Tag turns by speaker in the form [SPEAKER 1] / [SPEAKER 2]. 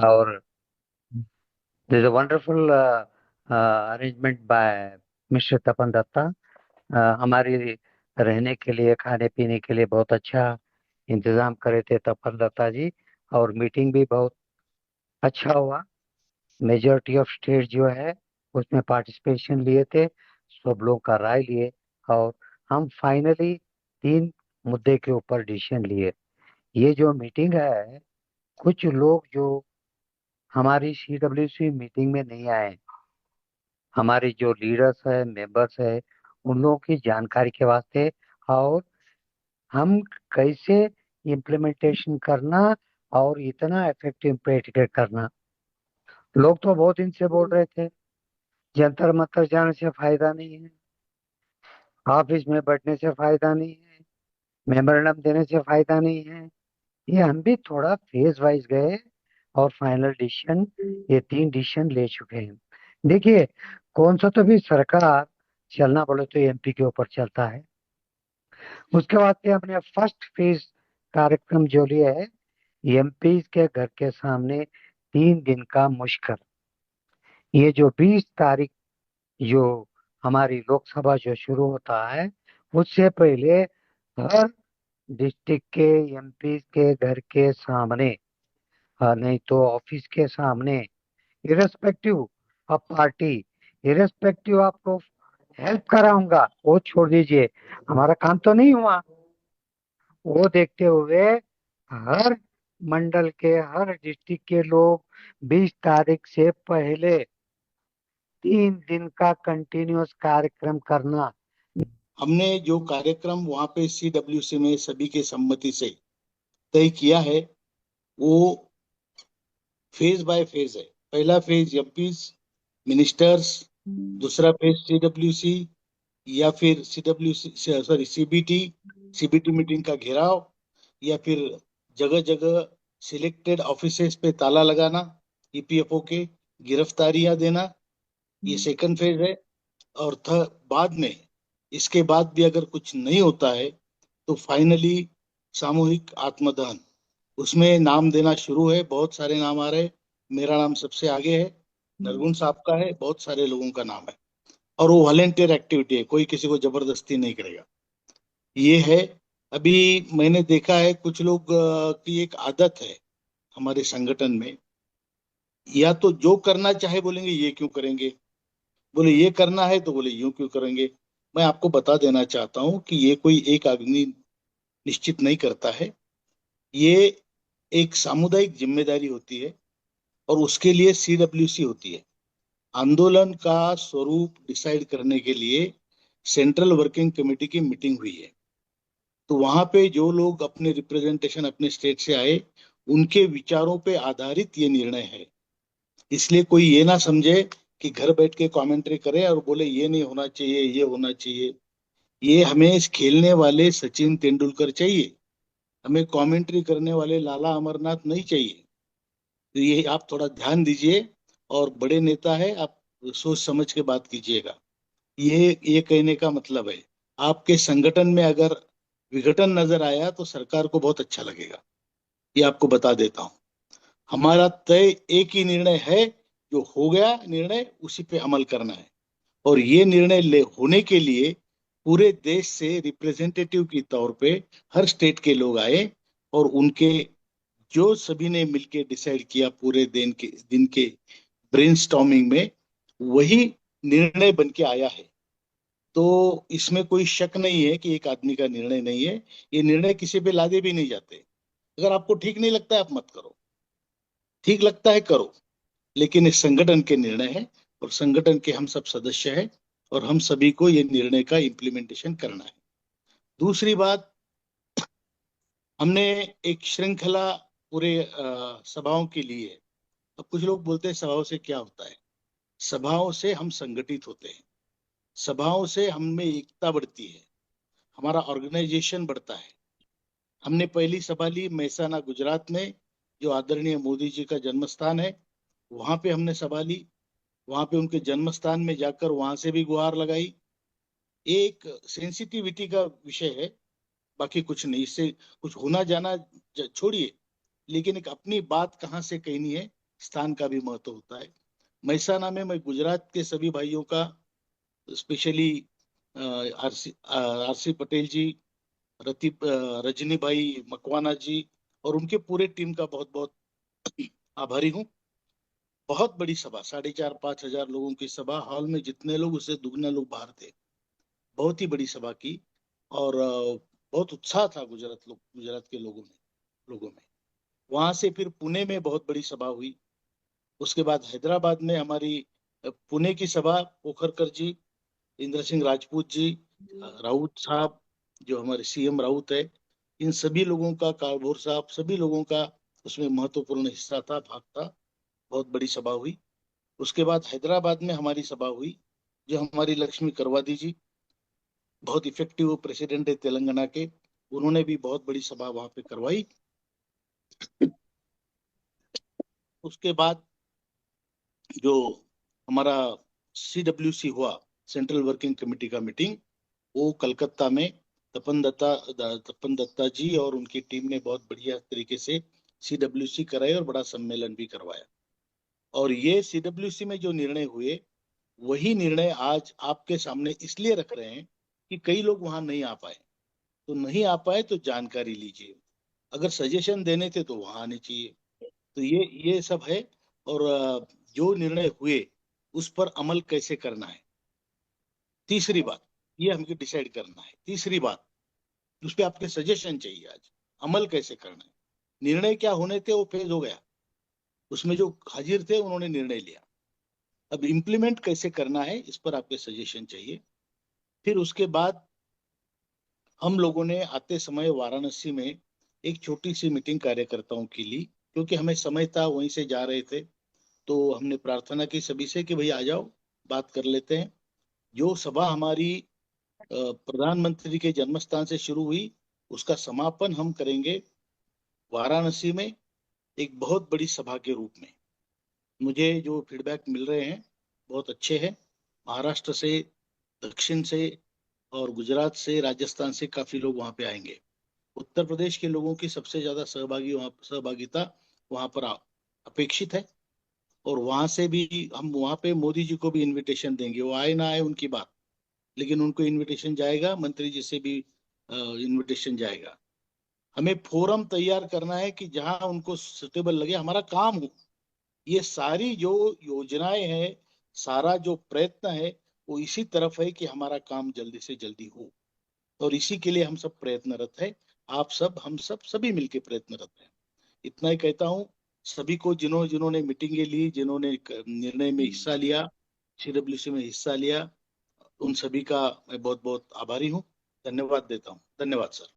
[SPEAKER 1] और this a wonderful arrangement by mister Tapan Dutta. हमारी रहने के लिए, खाने पीने के लिए बहुत अच्छा इंतजाम करे थे तपन दत्ता जी। और मीटिंग भी बहुत अच्छा हुआ। मेजॉरिटी ऑफ स्टेट जो है उसमें पार्टिसिपेशन लिए थे, सब लोग का राय लिए। और हम फाइनली 3 मुद्दे के ऊपर डिसीजन लिए। ये जो मीटिंग है, कुछ लोग जो हमारी CWC मीटिंग में नहीं आए, हमारे जो लीडर्स है, मेंबर्स है, उन लोगों की जानकारी के वास्ते, और हम कैसे इम्प्लीमेंटेशन करना और इतना इफेक्टिव इम्प्लीमेंट करना। लोग तो बहुत दिन से बोल रहे थे जंतर मंतर जाने से फायदा नहीं है, ऑफिस में बैठने से फायदा नहीं है, मेमोरेंडम देने से फायदा नहीं है। ये हम भी थोड़ा फेज वाइज गए और फाइनल डिसीजन, ये 3 डिसीजन ले चुके हैं। देखिए, कौन सा तो भी सरकार चलना बोले तो MP के ऊपर चलता है। उसके बाद से हमने फर्स्ट फेज कार्यक्रम जो लिया है, MP के घर के सामने 3 दिन का मुश्किल। ये जो 20 तारीख जो हमारी लोकसभा जो शुरू होता है, उससे पहले हर डिस्ट्रिक्ट के MP के घर के सामने, नहीं तो ऑफिस के सामने, इरेस्पेक्टिव ऑफ पार्टी, इरेस्पेक्टिव आपको हेल्प कराऊंगा वो छोड़ दीजिए, हमारा काम तो नहीं हुआ। वो देखते हुए हर मंडल के, हर डिस्ट्रिक्ट के लोग 20 तारीख से पहले 3 दिन का कंटिन्यूअस कार्यक्रम करना।
[SPEAKER 2] हमने जो कार्यक्रम वहां पे CWC में सभी के सम्मति से तय किया है, वो फेज बाय फेज है। पहला फेज एमपीज, मिनिस्टर्स, दूसरा फेज CWC, या फिर CWC sorry CBT, CBT meeting का घेराव, या फिर जगह जगह सिलेक्टेड ऑफिसेस पे ताला लगाना, EPFO के गिरफ्तारियां देना, ये सेकंड फेज है। और बाद में, इसके बाद भी अगर कुछ नहीं होता है तो फाइनली सामूहिक आत्मदहन, उसमें नाम देना शुरू है। बहुत सारे नाम आ रहे हैं, मेरा नाम सबसे आगे है, नरगुन साहब का है, बहुत सारे लोगों का नाम है। और वो वॉलेंटियर एक्टिविटी है, कोई किसी को जबरदस्ती नहीं करेगा। ये है। अभी मैंने देखा है कुछ लोग की एक आदत है हमारे संगठन में, या तो जो करना चाहे बोलेंगे ये क्यों करेंगे, बोले ये करना है तो बोले यूं क्यों करेंगे। मैं आपको बता देना चाहता हूं कि ये कोई एक आदमी निश्चित नहीं करता है। ये एक सामुदायिक जिम्मेदारी होती है, और उसके लिए CWC होती है। आंदोलन का स्वरूप डिसाइड करने के लिए सेंट्रल वर्किंग कमेटी की मीटिंग हुई है। तो वहां पे जो लोग अपने रिप्रेजेंटेशन अपने स्टेट से आए, उनके विचारों पे आधारित ये निर्णय है। इसलिए कोई ये ना समझे कि घर बैठ के कमेंट्री करे और बोले ये नहीं होना चाहिए, ये होना चाहिए। ये हमें इस खेलने वाले सचिन तेंदुलकर चाहिए, हमें कमेंट्री करने वाले लाला अमरनाथ नहीं चाहिए। तो ये आप थोड़ा ध्यान दीजिए, और बड़े नेता है, आप सोच समझ के बात कीजिएगा। ये कहने का मतलब है, आपके संगठन में अगर विघटन नजर आया तो सरकार को बहुत अच्छा लगेगा। ये आपको बता देता हूँ। हमारा तय एक ही निर्णय है, जो हो गया निर्णय उसी पे अमल करना है। और ये निर्णय ले होने के लिए पूरे देश से रिप्रेजेंटेटिव के तौर पे हर स्टेट के लोग आए, और उनके जो सभी ने मिलकर डिसाइड किया पूरे दिन के ब्रेनस्टॉर्मिंग में, वही निर्णय बन के आया है। तो इसमें कोई शक नहीं है कि एक आदमी का निर्णय नहीं है। ये निर्णय किसी पे लादे भी नहीं जाते। अगर आपको ठीक नहीं लगता है आप मत करो, ठीक लगता है करो। लेकिन इस संगठन के निर्णय है, और संगठन के हम सब सदस्य हैं, और हम सभी को ये निर्णय का इम्प्लीमेंटेशन करना है। दूसरी बात, हमने एक श्रृंखला पूरे सभाओं के लिए। अब कुछ लोग बोलते हैं सभाओं से क्या होता है। सभाओं से हम संगठित होते हैं, सभाओं से हम में एकता बढ़ती है, हमारा ऑर्गेनाइजेशन बढ़ता है। हमने पहली सभा ली महसाना गुजरात में, जो आदरणीय मोदी जी का जन्म स्थान है। वहां पे हमने सभा ली, वहां पे उनके जन्म स्थान में जाकर वहां से भी गुहार लगाई। एक सेंसिटिविटी का विषय है, बाकी कुछ नहीं। इससे कुछ होना जाना छोड़िए, लेकिन एक अपनी बात कहाँ से कहनी है, स्थान का भी महत्व होता है। महसाना में मैं गुजरात के सभी भाइयों का, स्पेशली आरसी पटेल जी, रजनी भाई मकवाना जी और उनके पूरे टीम का बहुत बहुत आभारी हूँ। बहुत बड़ी सभा, 4,500-5,000 लोगों की सभा, हॉल में जितने लोग उससे दुगना लोग बाहर थे। बहुत ही बड़ी सभा की। और बहुत उत्साह था गुजरात के लोगों में। वहां से फिर पुणे में बहुत बड़ी सभा हुई। उसके बाद हैदराबाद में हमारी पुणे की सभा, पोखरकर जी, इंद्र सिंह राजपूत जी, राउत साहब, जो हमारे सीएम राउत है, इन सभी लोगों का, काबोर साहब, सभी लोगों का उसमें महत्वपूर्ण हिस्सा था, भाग था। बहुत बड़ी सभा हुई। उसके बाद हैदराबाद में हमारी सभा हुई, जो हमारी लक्ष्मी करवादी जी, बहुत इफेक्टिव प्रेसिडेंट है तेलंगाना के, उन्होंने भी बहुत बड़ी सभा वहां पे करवाई। उसके बाद जो हमारा CWC हुआ, सेंट्रल वर्किंग कमेटी का मीटिंग, वो कलकत्ता में तपन दत्ता जी और उनकी टीम ने बहुत बढ़िया तरीके से CWC कराई और बड़ा सम्मेलन भी करवाया। और ये CWC में जो निर्णय हुए, वही निर्णय आज आपके सामने इसलिए रख रहे हैं कि कई लोग वहां नहीं आ पाए। तो नहीं आ पाए तो जानकारी लीजिए, अगर सजेशन देने थे तो वहां आने चाहिए। तो ये सब है। और जो निर्णय हुए उस पर अमल कैसे करना है, तीसरी बात, ये हमको डिसाइड करना है। तीसरी बात, उस पर आपके सजेशन चाहिए आज, अमल कैसे करना है। निर्णय क्या होने थे वो फेज हो गया, उसमें जो हाजिर थे उन्होंने निर्णय लिया। अब इम्प्लीमेंट कैसे करना है, इस पर आपके सजेशन चाहिए। फिर उसके बाद हम लोगों ने आते समय वाराणसी में एक छोटी सी मीटिंग कार्यकर्ताओं की ली, क्योंकि हमें समय था, वहीं से जा रहे थे। तो हमने प्रार्थना की सभी से कि भाई आ जाओ, बात कर लेते हैं। जो सभा हमारी प्रधानमंत्री के जन्म स्थान से शुरू हुई, उसका समापन हम करेंगे वाराणसी में, एक बहुत बड़ी सभा के रूप में। मुझे जो फीडबैक मिल रहे हैं बहुत अच्छे हैं। महाराष्ट्र से, दक्षिण से और गुजरात से, राजस्थान से काफी लोग वहां पे आएंगे। उत्तर प्रदेश के लोगों की सबसे ज्यादा सहभागिता वहां पर अपेक्षित है। और वहां से भी हम वहां पे मोदी जी को भी इनविटेशन देंगे, वो आए ना आए उनकी बात, लेकिन उनको इनविटेशन जाएगा, मंत्री जी से भी इनविटेशन जाएगा। हमें फोरम तैयार करना है कि जहां उनको सुटेबल लगे, हमारा काम हो। ये सारी जो योजनाएं हैं, सारा जो प्रयत्न है, वो इसी तरफ है कि हमारा काम जल्दी से जल्दी हो। और इसी के लिए हम सब प्रयत्नरत है। आप सब, हम सब, सभी मिलके प्रयत्नरत हैं। इतना ही कहता हूँ। सभी को, जिन्होंने मीटिंगें ली, जिन्होंने निर्णय में हिस्सा लिया, CWC में हिस्सा लिया, उन सभी का मैं बहुत बहुत आभारी हूँ। धन्यवाद देता हूँ। धन्यवाद सर।